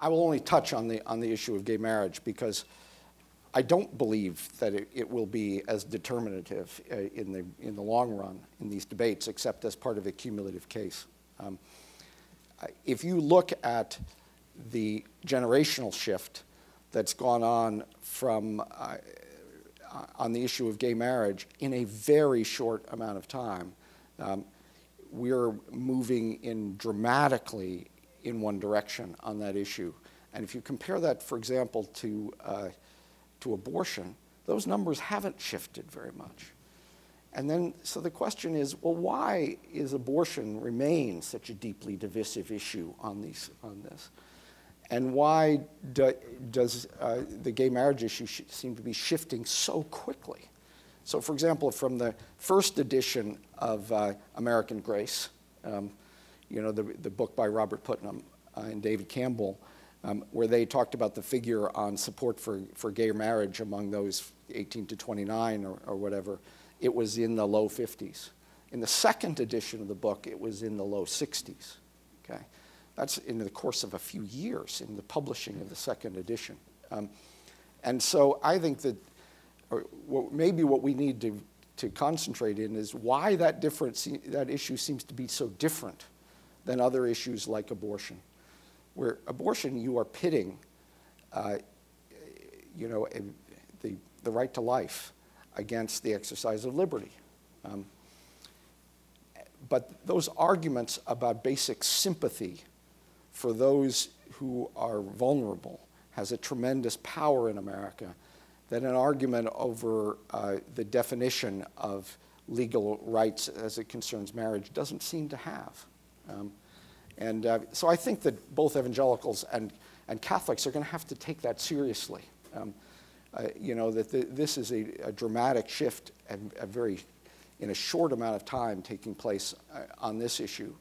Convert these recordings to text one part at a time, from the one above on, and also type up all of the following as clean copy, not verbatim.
I will only touch on the issue of gay marriage because I don't believe that it will be as determinative in the long run in these debates, except as part of a cumulative case. If you look at the generational shift that's gone on from on the issue of gay marriage in a very short amount of time, we're moving in dramatically in one direction on that issue. And if you compare that, for example, to abortion, those numbers haven't shifted very much. And then, so the question is, well, why is abortion remain such a deeply divisive issue on this? And why does the gay marriage issue seem to be shifting so quickly? So, for example, from the first edition of American Grace, you know, the book by Robert Putnam and David Campbell, where they talked about the figure on support for gay marriage among those 18 to 29 or whatever, it was in the low 50s. In the second edition of the book, it was in the low 60s. Okay? That's in the course of a few years in the publishing of the second edition. And so I think that maybe what we need to concentrate in is why that issue seems to be so different than other issues like abortion. Where abortion, you are pitting, you know, the right to life against the exercise of liberty. But those arguments about basic sympathy for those who are vulnerable has a tremendous power in America that an argument over the definition of legal rights as it concerns marriage doesn't seem to have. So I think that both evangelicals and Catholics are going to have to take that seriously. You know, that this is a dramatic shift and in a short amount of time taking place on this issue,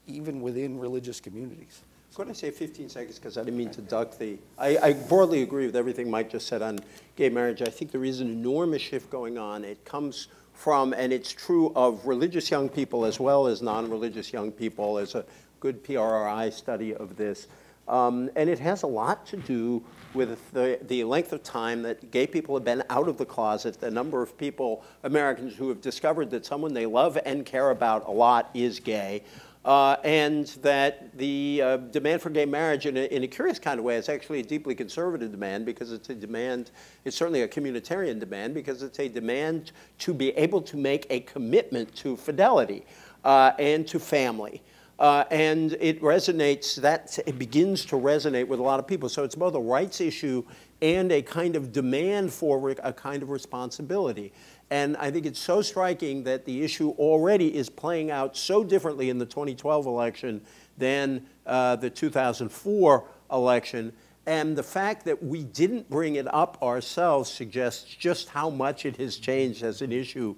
even within religious communities. Could I say 15 seconds, because I didn't mean to duck the... I broadly agree with everything Mike just said on gay marriage. I think there is an enormous shift going on. It comes from, and it's true of religious young people as well as non-religious young people. There's a good PRI study of this. And it has a lot to do with the length of time that gay people have been out of the closet, the number of people, Americans, who have discovered that someone they love and care about a lot is gay. And that the demand for gay marriage in a curious kind of way is actually a deeply conservative demand, because it's a demand, it's certainly a communitarian demand, because it's a demand to be able to make a commitment to fidelity and to family. And it resonates, it begins to resonate with a lot of people. So it's both a rights issue and a kind of demand for a kind of responsibility. And I think it's so striking that the issue already is playing out so differently in the 2012 election than the 2004 election. And the fact that we didn't bring it up ourselves suggests just how much it has changed as an issue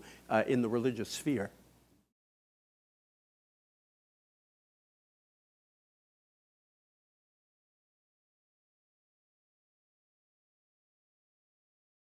in the religious sphere.